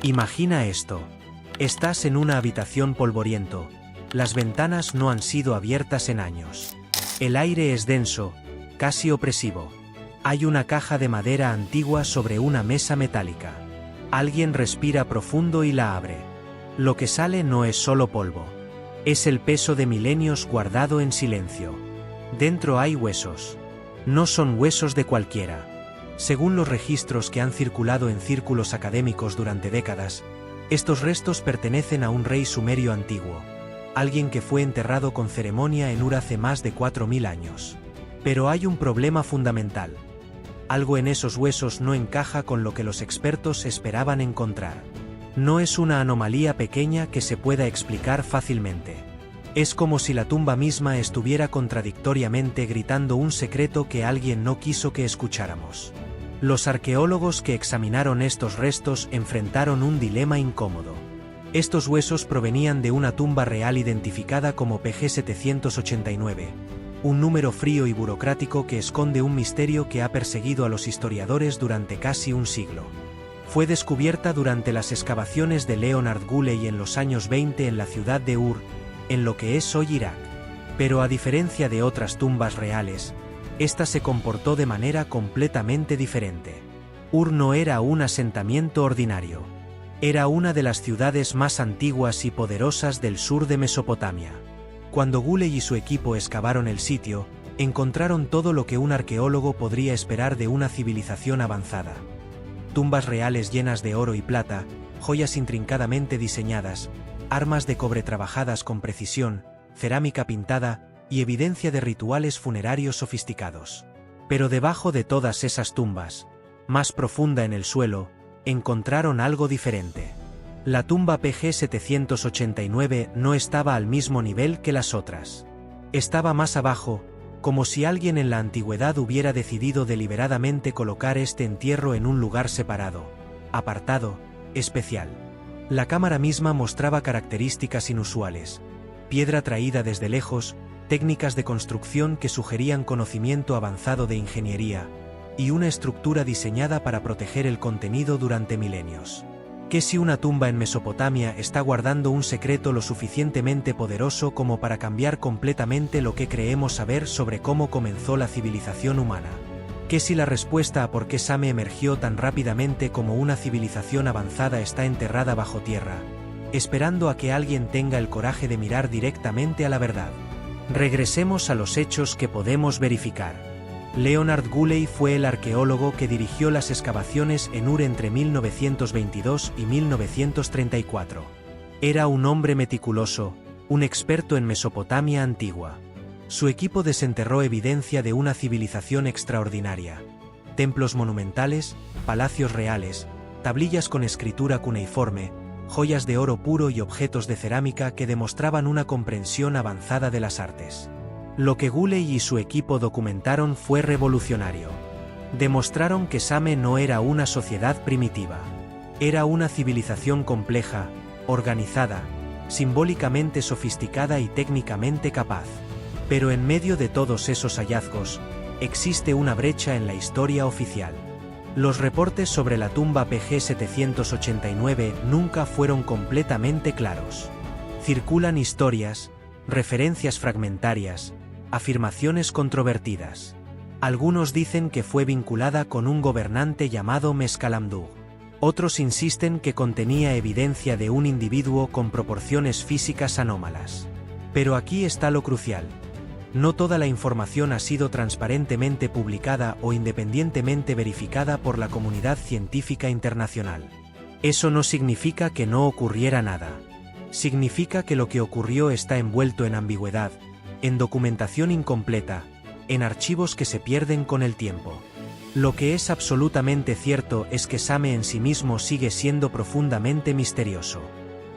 Imagina esto. Estás en una habitación polvoriento. Las ventanas no han sido abiertas en años. El aire es denso, casi opresivo. Hay una caja de madera antigua sobre una mesa metálica. Alguien respira profundo y la abre. Lo que sale no es solo polvo. Es el peso de milenios guardado en silencio. Dentro hay huesos. No son huesos de cualquiera. Según los registros que han circulado en círculos académicos durante décadas, estos restos pertenecen a un rey sumerio antiguo, alguien que fue enterrado con ceremonia en Ur hace más de 4000 años. Pero hay un problema fundamental. Algo en esos huesos no encaja con lo que los expertos esperaban encontrar. No es una anomalía pequeña que se pueda explicar fácilmente. Es como si la tumba misma estuviera contradictoriamente gritando un secreto que alguien no quiso que escucháramos. Los arqueólogos que examinaron estos restos enfrentaron un dilema incómodo. Estos huesos provenían de una tumba real identificada como PG-789, un número frío y burocrático que esconde un misterio que ha perseguido a los historiadores durante casi un siglo. Fue descubierta durante las excavaciones de Leonard Guley en los años 20 en la ciudad de Ur, en lo que es hoy Irak. Pero a diferencia de otras tumbas reales, esta se comportó de manera completamente diferente. Ur no era un asentamiento ordinario. Era una de las ciudades más antiguas y poderosas del sur de Mesopotamia. Cuando Guley y su equipo excavaron el sitio, encontraron todo lo que un arqueólogo podría esperar de una civilización avanzada. Tumbas reales llenas de oro y plata, joyas intrincadamente diseñadas, armas de cobre trabajadas con precisión, cerámica pintada y evidencia de rituales funerarios sofisticados. Pero debajo de todas esas tumbas, más profunda en el suelo, encontraron algo diferente. La tumba PG-789 no estaba al mismo nivel que las otras. Estaba más abajo, como si alguien en la antigüedad hubiera decidido deliberadamente colocar este entierro en un lugar separado, apartado, especial. La cámara misma mostraba características inusuales: piedra traída desde lejos, técnicas de construcción que sugerían conocimiento avanzado de ingeniería, y una estructura diseñada para proteger el contenido durante milenios. ¿Qué si una tumba en Mesopotamia está guardando un secreto lo suficientemente poderoso como para cambiar completamente lo que creemos saber sobre cómo comenzó la civilización humana? ¿Qué si la respuesta a por qué Same emergió tan rápidamente como una civilización avanzada está enterrada bajo tierra, esperando a que alguien tenga el coraje de mirar directamente a la verdad? Regresemos a los hechos que podemos verificar. Leonard Guley fue el arqueólogo que dirigió las excavaciones en Ur entre 1922 y 1934. Era un hombre meticuloso, un experto en Mesopotamia antigua. Su equipo desenterró evidencia de una civilización extraordinaria: templos monumentales, palacios reales, tablillas con escritura cuneiforme, joyas de oro puro y objetos de cerámica que demostraban una comprensión avanzada de las artes. Lo que Guley y su equipo documentaron fue revolucionario. Demostraron que Same no era una sociedad primitiva. Era una civilización compleja, organizada, simbólicamente sofisticada y técnicamente capaz. Pero en medio de todos esos hallazgos, existe una brecha en la historia oficial. Los reportes sobre la tumba PG-789 nunca fueron completamente claros. Circulan historias, referencias fragmentarias, afirmaciones controvertidas. Algunos dicen que fue vinculada con un gobernante llamado Mescalamdug. Otros insisten que contenía evidencia de un individuo con proporciones físicas anómalas. Pero aquí está lo crucial. No toda la información ha sido transparentemente publicada o independientemente verificada por la comunidad científica internacional. Eso no significa que no ocurriera nada. Significa que lo que ocurrió está envuelto en ambigüedad, en documentación incompleta, en archivos que se pierden con el tiempo. Lo que es absolutamente cierto es que Same en sí mismo sigue siendo profundamente misterioso.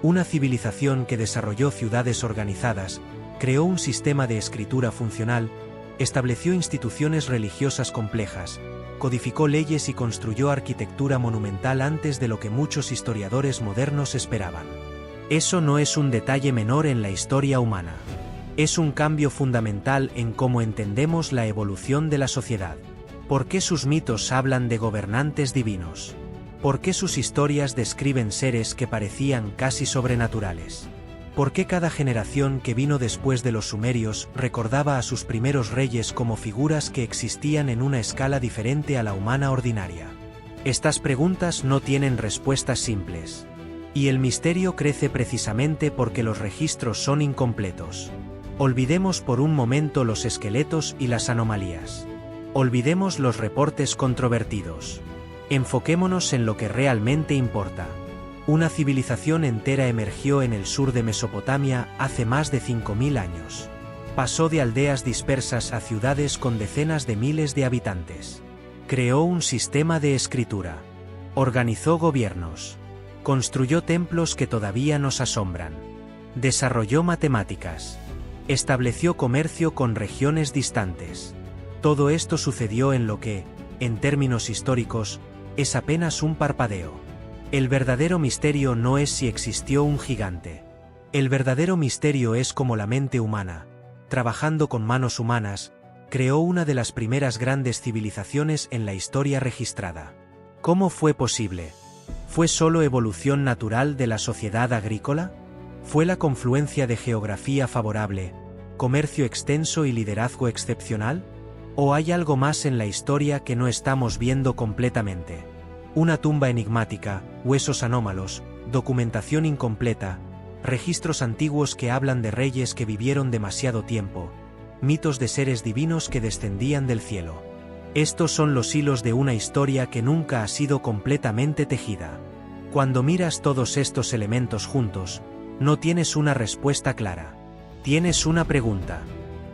Una civilización que desarrolló ciudades organizadas, creó un sistema de escritura funcional, estableció instituciones religiosas complejas, codificó leyes y construyó arquitectura monumental antes de lo que muchos historiadores modernos esperaban. Eso no es un detalle menor en la historia humana. Es un cambio fundamental en cómo entendemos la evolución de la sociedad. ¿Por qué sus mitos hablan de gobernantes divinos? ¿Por qué sus historias describen seres que parecían casi sobrenaturales? ¿Por qué cada generación que vino después de los sumerios recordaba a sus primeros reyes como figuras que existían en una escala diferente a la humana ordinaria? Estas preguntas no tienen respuestas simples. Y el misterio crece precisamente porque los registros son incompletos. Olvidemos por un momento los esqueletos y las anomalías. Olvidemos los reportes controvertidos. Enfoquémonos en lo que realmente importa. Una civilización entera emergió en el sur de Mesopotamia hace más de 5000 años. Pasó de aldeas dispersas a ciudades con decenas de miles de habitantes. Creó un sistema de escritura. Organizó gobiernos. Construyó templos que todavía nos asombran. Desarrolló matemáticas. Estableció comercio con regiones distantes. Todo esto sucedió en lo que, en términos históricos, es apenas un parpadeo. El verdadero misterio no es si existió un gigante. El verdadero misterio es cómo la mente humana, trabajando con manos humanas, creó una de las primeras grandes civilizaciones en la historia registrada. ¿Cómo fue posible? ¿Fue solo evolución natural de la sociedad agrícola? ¿Fue la confluencia de geografía favorable, comercio extenso y liderazgo excepcional? ¿O hay algo más en la historia que no estamos viendo completamente? Una tumba enigmática, huesos anómalos, documentación incompleta, registros antiguos que hablan de reyes que vivieron demasiado tiempo, mitos de seres divinos que descendían del cielo. Estos son los hilos de una historia que nunca ha sido completamente tejida. Cuando miras todos estos elementos juntos, no tienes una respuesta clara. Tienes una pregunta.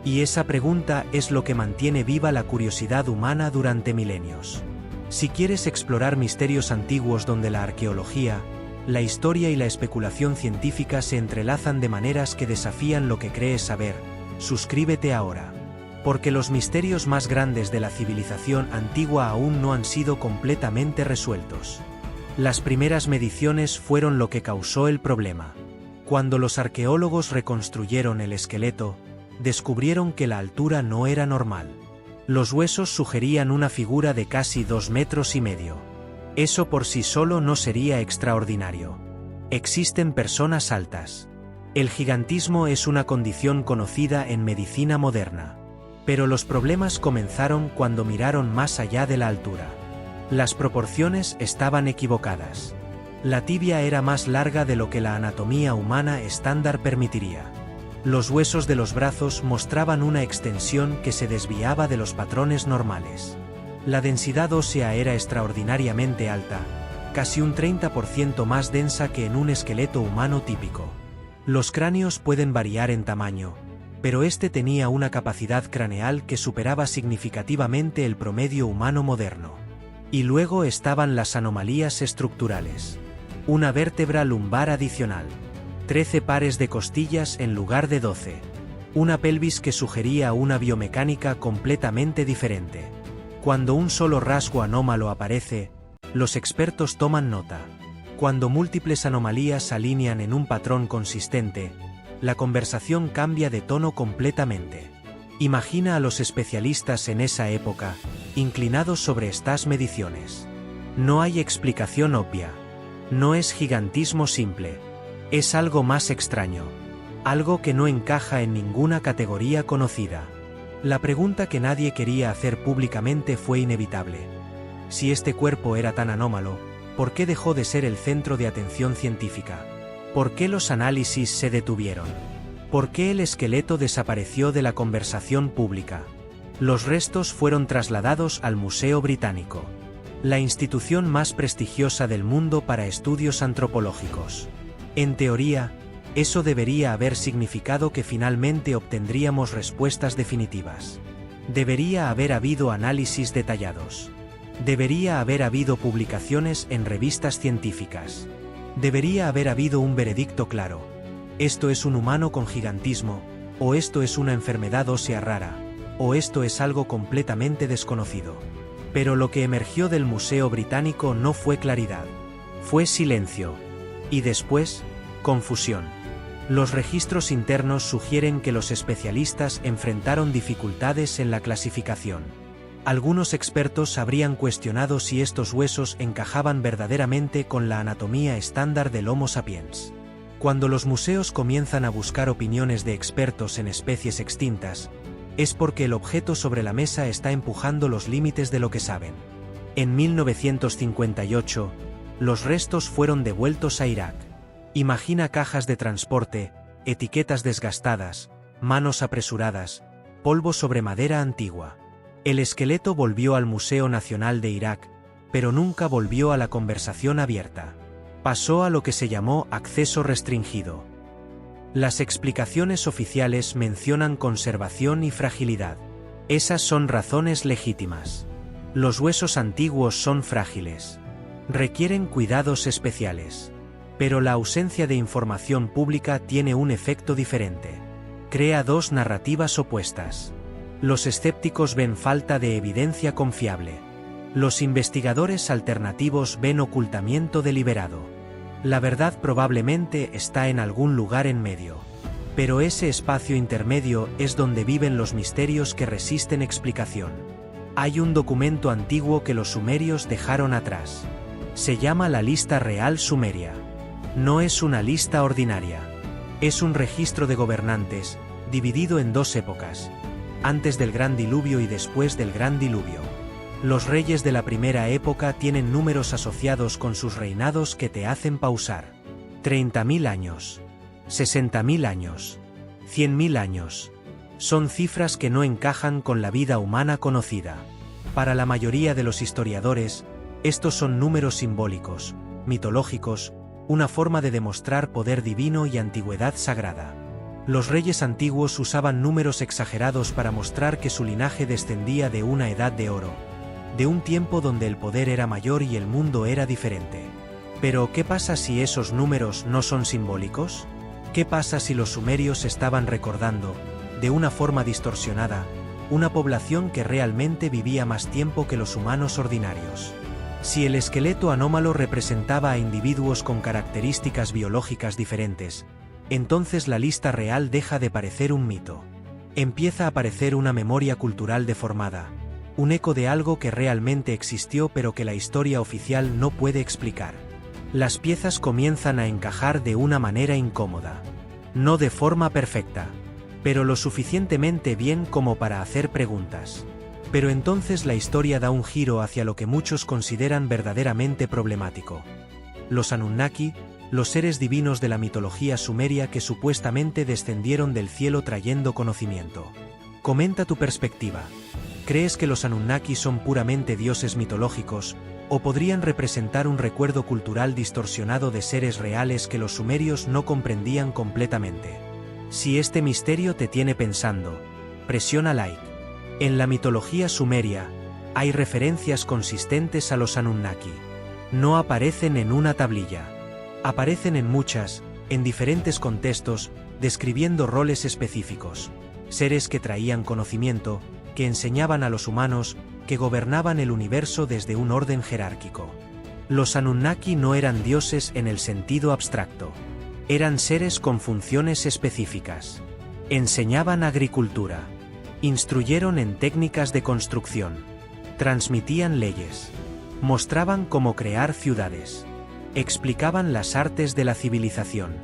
Y esa pregunta es lo que mantiene viva la curiosidad humana durante milenios. Si quieres explorar misterios antiguos donde la arqueología, la historia y la especulación científica se entrelazan de maneras que desafían lo que crees saber, suscríbete ahora. Porque los misterios más grandes de la civilización antigua aún no han sido completamente resueltos. Las primeras mediciones fueron lo que causó el problema. Cuando los arqueólogos reconstruyeron el esqueleto, descubrieron que la altura no era normal. Los huesos sugerían una figura de casi 2,5 metros. Eso por sí solo no sería extraordinario. Existen personas altas. El gigantismo es una condición conocida en medicina moderna. Pero los problemas comenzaron cuando miraron más allá de la altura. Las proporciones estaban equivocadas. La tibia era más larga de lo que la anatomía humana estándar permitiría. Los huesos de los brazos mostraban una extensión que se desviaba de los patrones normales. La densidad ósea era extraordinariamente alta, casi un 30% más densa que en un esqueleto humano típico. Los cráneos pueden variar en tamaño, pero este tenía una capacidad craneal que superaba significativamente el promedio humano moderno. Y luego estaban las anomalías estructurales. Una vértebra lumbar adicional. 13 pares de costillas en lugar de 12. Una pelvis que sugería una biomecánica completamente diferente. Cuando un solo rasgo anómalo aparece, los expertos toman nota. Cuando múltiples anomalías se alinean en un patrón consistente, la conversación cambia de tono completamente. Imagina a los especialistas en esa época, inclinados sobre estas mediciones. No hay explicación obvia. No es gigantismo simple. Es algo más extraño. Algo que no encaja en ninguna categoría conocida. La pregunta que nadie quería hacer públicamente fue inevitable. Si este cuerpo era tan anómalo, ¿por qué dejó de ser el centro de atención científica? ¿Por qué los análisis se detuvieron? ¿Por qué el esqueleto desapareció de la conversación pública? Los restos fueron trasladados al Museo Británico, la institución más prestigiosa del mundo para estudios antropológicos. En teoría, eso debería haber significado que finalmente obtendríamos respuestas definitivas. Debería haber habido análisis detallados. Debería haber habido publicaciones en revistas científicas. Debería haber habido un veredicto claro. Esto es un humano con gigantismo, o esto es una enfermedad ósea rara, o esto es algo completamente desconocido. Pero lo que emergió del Museo Británico no fue claridad. Fue silencio. Y después, confusión. Los registros internos sugieren que los especialistas enfrentaron dificultades en la clasificación. Algunos expertos habrían cuestionado si estos huesos encajaban verdaderamente con la anatomía estándar del Homo sapiens. Cuando los museos comienzan a buscar opiniones de expertos en especies extintas, es porque el objeto sobre la mesa está empujando los límites de lo que saben. En 1958, los restos fueron devueltos a Irak. Imagina cajas de transporte, etiquetas desgastadas, manos apresuradas, polvo sobre madera antigua. El esqueleto volvió al Museo Nacional de Irak, pero nunca volvió a la conversación abierta. Pasó a lo que se llamó acceso restringido. Las explicaciones oficiales mencionan conservación y fragilidad. Esas son razones legítimas. Los huesos antiguos son frágiles. Requieren cuidados especiales. Pero la ausencia de información pública tiene un efecto diferente. Crea dos narrativas opuestas. Los escépticos ven falta de evidencia confiable. Los investigadores alternativos ven ocultamiento deliberado. La verdad probablemente está en algún lugar en medio. Pero ese espacio intermedio es donde viven los misterios que resisten explicación. Hay un documento antiguo que los sumerios dejaron atrás. Se llama la Lista Real Sumeria. No es una lista ordinaria. Es un registro de gobernantes, dividido en dos épocas, antes del Gran Diluvio y después del Gran Diluvio. Los reyes de la primera época tienen números asociados con sus reinados que te hacen pausar. 30.000 años. 60.000 años. 100.000 años. Son cifras que no encajan con la vida humana conocida. Para la mayoría de los historiadores, estos son números simbólicos, mitológicos, una forma de demostrar poder divino y antigüedad sagrada. Los reyes antiguos usaban números exagerados para mostrar que su linaje descendía de una edad de oro, de un tiempo donde el poder era mayor y el mundo era diferente. Pero, ¿qué pasa si esos números no son simbólicos? ¿Qué pasa si los sumerios estaban recordando, de una forma distorsionada, una población que realmente vivía más tiempo que los humanos ordinarios? Si el esqueleto anómalo representaba a individuos con características biológicas diferentes, entonces la lista real deja de parecer un mito. Empieza a parecer una memoria cultural deformada, un eco de algo que realmente existió pero que la historia oficial no puede explicar. Las piezas comienzan a encajar de una manera incómoda. No de forma perfecta, pero lo suficientemente bien como para hacer preguntas. Pero entonces la historia da un giro hacia lo que muchos consideran verdaderamente problemático. Los Anunnaki, los seres divinos de la mitología sumeria que supuestamente descendieron del cielo trayendo conocimiento. Comenta tu perspectiva. ¿Crees que los Anunnaki son puramente dioses mitológicos, o podrían representar un recuerdo cultural distorsionado de seres reales que los sumerios no comprendían completamente? Si este misterio te tiene pensando, presiona like. En la mitología sumeria, hay referencias consistentes a los Anunnaki. No aparecen en una tablilla. Aparecen en muchas, en diferentes contextos, describiendo roles específicos. Seres que traían conocimiento, que enseñaban a los humanos, que gobernaban el universo desde un orden jerárquico. Los Anunnaki no eran dioses en el sentido abstracto. Eran seres con funciones específicas. Enseñaban agricultura. Instruyeron en técnicas de construcción. Transmitían leyes. Mostraban cómo crear ciudades. Explicaban las artes de la civilización.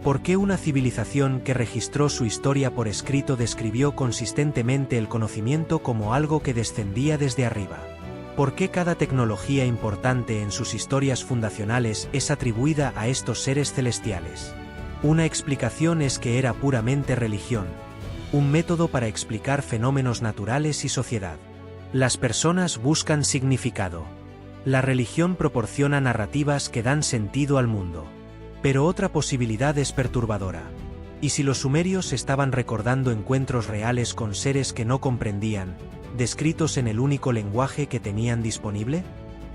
¿Por qué una civilización que registró su historia por escrito describió consistentemente el conocimiento como algo que descendía desde arriba? ¿Por qué cada tecnología importante en sus historias fundacionales es atribuida a estos seres celestiales? Una explicación es que era puramente religión, un método para explicar fenómenos naturales y sociedad. Las personas buscan significado. La religión proporciona narrativas que dan sentido al mundo. Pero otra posibilidad es perturbadora. ¿Y si los sumerios estaban recordando encuentros reales con seres que no comprendían, descritos en el único lenguaje que tenían disponible?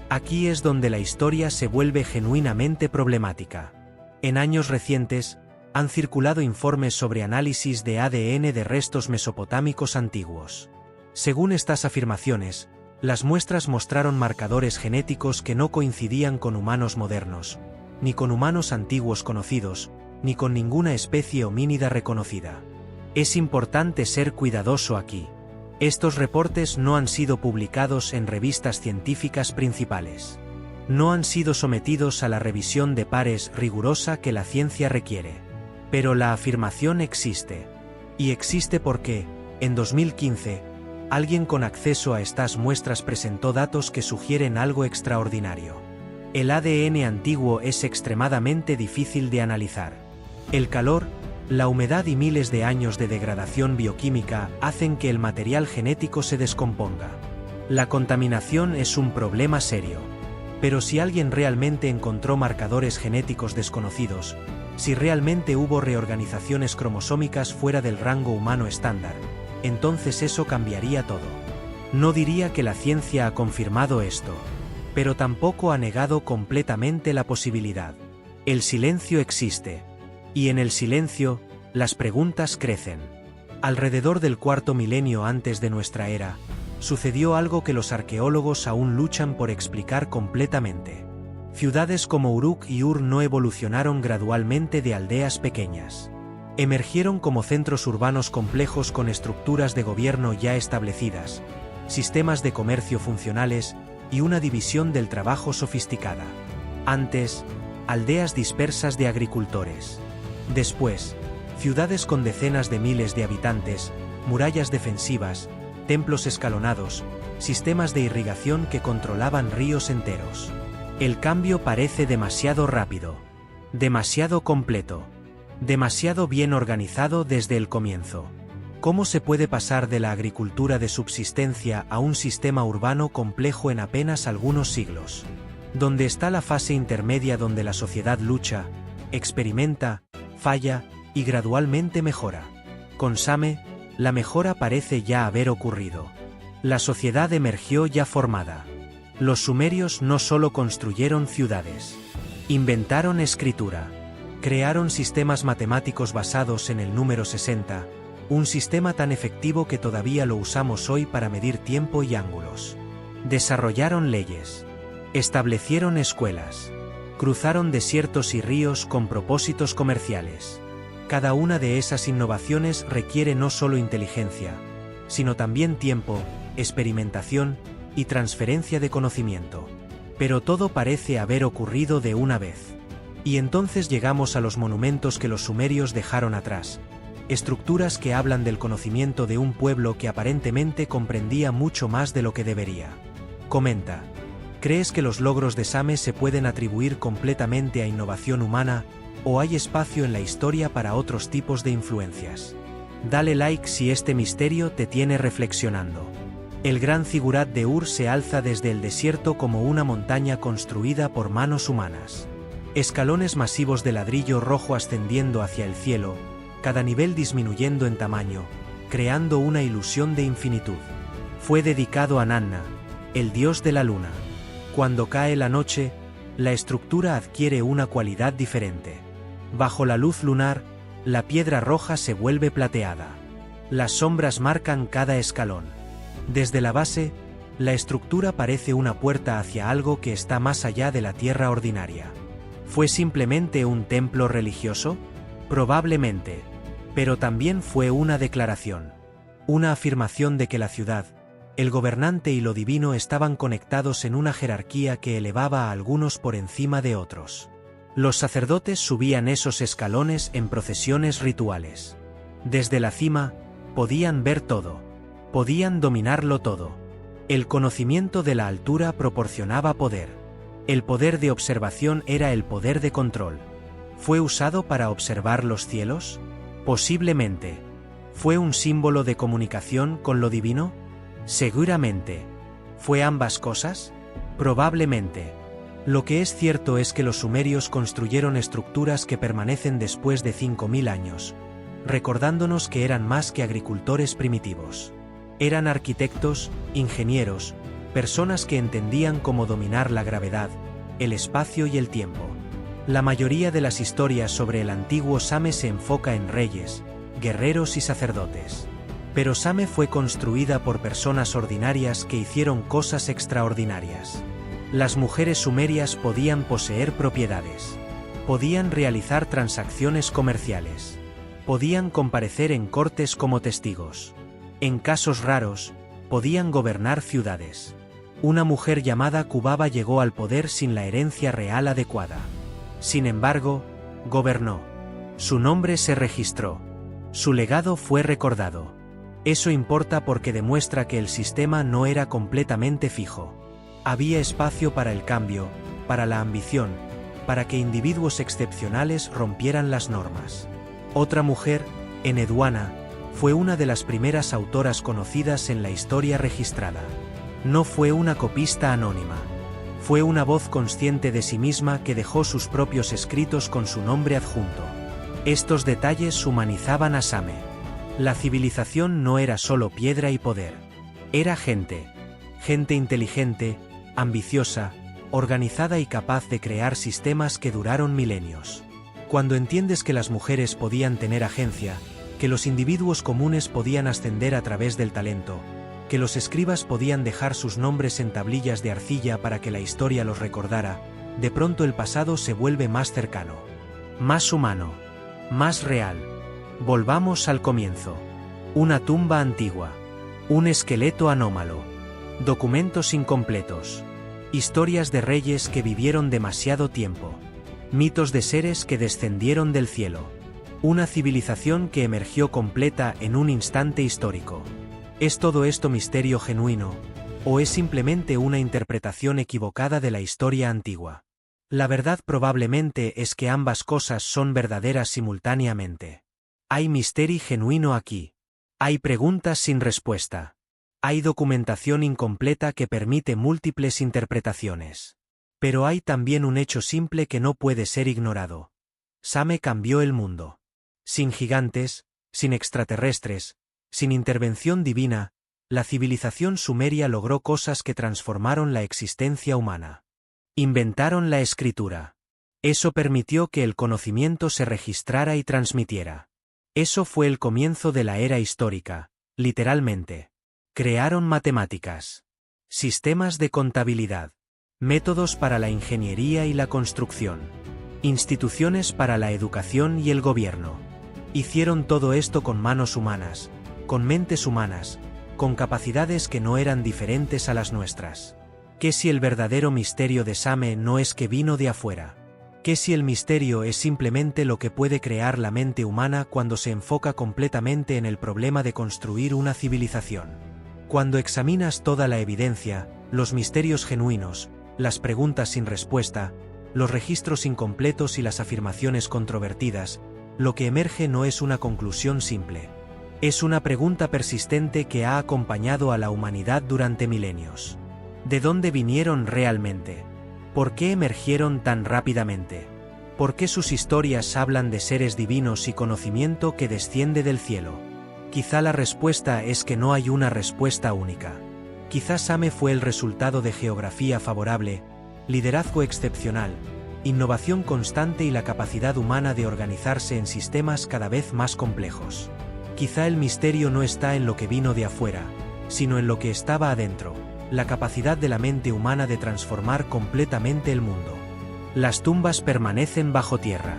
Aquí es donde la historia se vuelve genuinamente problemática. En años recientes, han circulado informes sobre análisis de ADN de restos mesopotámicos antiguos. Según estas afirmaciones, las muestras mostraron marcadores genéticos que no coincidían con humanos modernos, ni con humanos antiguos conocidos, ni con ninguna especie homínida reconocida. Es importante ser cuidadoso aquí. Estos reportes no han sido publicados en revistas científicas principales. No han sido sometidos a la revisión de pares rigurosa que la ciencia requiere. Pero la afirmación existe. Y existe porque, en 2015, alguien con acceso a estas muestras presentó datos que sugieren algo extraordinario. El ADN antiguo es extremadamente difícil de analizar. El calor, la humedad y miles de años de degradación bioquímica hacen que el material genético se descomponga. La contaminación es un problema serio. Pero si alguien realmente encontró marcadores genéticos desconocidos, si realmente hubo reorganizaciones cromosómicas fuera del rango humano estándar, entonces eso cambiaría todo. No diría que la ciencia ha confirmado esto, pero tampoco ha negado completamente la posibilidad. El silencio existe. Y en el silencio, las preguntas crecen. Alrededor del cuarto milenio antes de nuestra era, sucedió algo que los arqueólogos aún luchan por explicar completamente. Ciudades como Uruk y Ur no evolucionaron gradualmente de aldeas pequeñas. Emergieron como centros urbanos complejos con estructuras de gobierno ya establecidas, sistemas de comercio funcionales y una división del trabajo sofisticada. Antes, aldeas dispersas de agricultores. Después, ciudades con decenas de miles de habitantes, murallas defensivas, templos escalonados, sistemas de irrigación que controlaban ríos enteros. El cambio parece demasiado rápido, demasiado completo, demasiado bien organizado desde el comienzo. ¿Cómo se puede pasar de la agricultura de subsistencia a un sistema urbano complejo en apenas algunos siglos? ¿Dónde está la fase intermedia donde la sociedad lucha, experimenta, falla y gradualmente mejora? Con Same, la mejora parece ya haber ocurrido. La sociedad emergió ya formada. Los sumerios no solo construyeron ciudades, inventaron escritura, crearon sistemas matemáticos basados en el número 60, un sistema tan efectivo que todavía lo usamos hoy para medir tiempo y ángulos. Desarrollaron leyes, establecieron escuelas, cruzaron desiertos y ríos con propósitos comerciales. Cada una de esas innovaciones requiere no solo inteligencia, sino también tiempo, experimentación y transferencia de conocimiento. Pero todo parece haber ocurrido de una vez. Y entonces llegamos a los monumentos que los sumerios dejaron atrás. Estructuras que hablan del conocimiento de un pueblo que aparentemente comprendía mucho más de lo que debería. Comenta. ¿Crees que los logros de Same se pueden atribuir completamente a innovación humana, o hay espacio en la historia para otros tipos de influencias? Dale like si este misterio te tiene reflexionando. El gran zigurat de Ur se alza desde el desierto como una montaña construida por manos humanas. Escalones masivos de ladrillo rojo ascendiendo hacia el cielo, cada nivel disminuyendo en tamaño, creando una ilusión de infinitud. Fue dedicado a Nanna, el dios de la luna. Cuando cae la noche, la estructura adquiere una cualidad diferente. Bajo la luz lunar, la piedra roja se vuelve plateada. Las sombras marcan cada escalón. Desde la base, la estructura parece una puerta hacia algo que está más allá de la tierra ordinaria. ¿Fue simplemente un templo religioso? Probablemente. Pero también fue una declaración. Una afirmación de que la ciudad, el gobernante y lo divino estaban conectados en una jerarquía que elevaba a algunos por encima de otros. Los sacerdotes subían esos escalones en procesiones rituales. Desde la cima, podían ver todo. Podían dominarlo todo. El conocimiento de la altura proporcionaba poder. El poder de observación era el poder de control. ¿Fue usado para observar los cielos? Posiblemente. ¿Fue un símbolo de comunicación con lo divino? Seguramente. ¿Fue ambas cosas? Probablemente. Lo que es cierto es que los sumerios construyeron estructuras que permanecen después de 5000 años, recordándonos que eran más que agricultores primitivos. Eran arquitectos, ingenieros, personas que entendían cómo dominar la gravedad, el espacio y el tiempo. La mayoría de las historias sobre el antiguo Same se enfoca en reyes, guerreros y sacerdotes. Pero Same fue construida por personas ordinarias que hicieron cosas extraordinarias. Las mujeres sumerias podían poseer propiedades. Podían realizar transacciones comerciales. Podían comparecer en cortes como testigos. En casos raros, podían gobernar ciudades. Una mujer llamada Kubaba llegó al poder sin la herencia real adecuada. Sin embargo, gobernó. Su nombre se registró. Su legado fue recordado. Eso importa porque demuestra que el sistema no era completamente fijo. Había espacio para el cambio, para la ambición, para que individuos excepcionales rompieran las normas. Otra mujer, Enheduanna, fue una de las primeras autoras conocidas en la historia registrada. No fue una copista anónima. Fue una voz consciente de sí misma que dejó sus propios escritos con su nombre adjunto. Estos detalles humanizaban a Same. La civilización no era solo piedra y poder. Era gente. Gente inteligente, ambiciosa, organizada y capaz de crear sistemas que duraron milenios. Cuando entiendes que las mujeres podían tener agencia, que los individuos comunes podían ascender a través del talento, que los escribas podían dejar sus nombres en tablillas de arcilla para que la historia los recordara, de pronto el pasado se vuelve más cercano, más humano, más real. Volvamos al comienzo. Una tumba antigua. Un esqueleto anómalo. Documentos incompletos. Historias de reyes que vivieron demasiado tiempo. Mitos de seres que descendieron del cielo. Una civilización que emergió completa en un instante histórico. ¿Es todo esto misterio genuino, o es simplemente una interpretación equivocada de la historia antigua? La verdad probablemente es que ambas cosas son verdaderas simultáneamente. Hay misterio genuino aquí. Hay preguntas sin respuesta. Hay documentación incompleta que permite múltiples interpretaciones. Pero hay también un hecho simple que no puede ser ignorado. Same cambió el mundo. Sin gigantes, sin extraterrestres, sin intervención divina, la civilización sumeria logró cosas que transformaron la existencia humana. Inventaron la escritura. Eso permitió que el conocimiento se registrara y transmitiera. Eso fue el comienzo de la era histórica, literalmente. Crearon matemáticas, sistemas de contabilidad, métodos para la ingeniería y la construcción, instituciones para la educación y el gobierno. Hicieron todo esto con manos humanas, con mentes humanas, con capacidades que no eran diferentes a las nuestras. ¿Qué si el verdadero misterio de Same no es que vino de afuera? ¿Qué si el misterio es simplemente lo que puede crear la mente humana cuando se enfoca completamente en el problema de construir una civilización? Cuando examinas toda la evidencia, los misterios genuinos, las preguntas sin respuesta, los registros incompletos y las afirmaciones controvertidas, lo que emerge no es una conclusión simple. Es una pregunta persistente que ha acompañado a la humanidad durante milenios. ¿De dónde vinieron realmente? ¿Por qué emergieron tan rápidamente? ¿Por qué sus historias hablan de seres divinos y conocimiento que desciende del cielo? Quizá la respuesta es que no hay una respuesta única. Quizá Same fue el resultado de geografía favorable, liderazgo excepcional, innovación constante y la capacidad humana de organizarse en sistemas cada vez más complejos. Quizá el misterio no está en lo que vino de afuera, sino en lo que estaba adentro, la capacidad de la mente humana de transformar completamente el mundo. Las tumbas permanecen bajo tierra.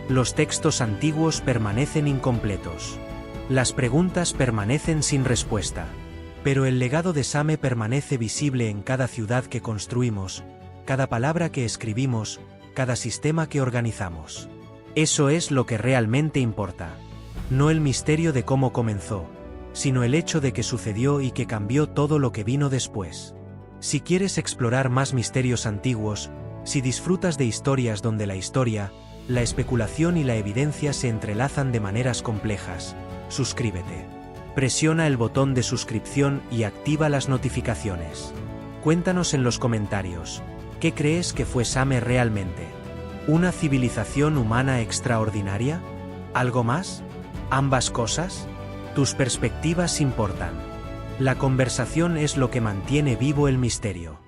Los textos antiguos permanecen incompletos. Las preguntas permanecen sin respuesta. Pero el legado de Same permanece visible en cada ciudad que construimos, cada palabra que escribimos, cada sistema que organizamos. Eso es lo que realmente importa. No el misterio de cómo comenzó, sino el hecho de que sucedió y que cambió todo lo que vino después. Si quieres explorar más misterios antiguos, si disfrutas de historias donde la historia, la especulación y la evidencia se entrelazan de maneras complejas, suscríbete. Presiona el botón de suscripción y activa las notificaciones. Cuéntanos en los comentarios, ¿qué crees que fue Same realmente? ¿Una civilización humana extraordinaria? ¿Algo más? ¿Ambas cosas? Tus perspectivas importan. La conversación es lo que mantiene vivo el misterio.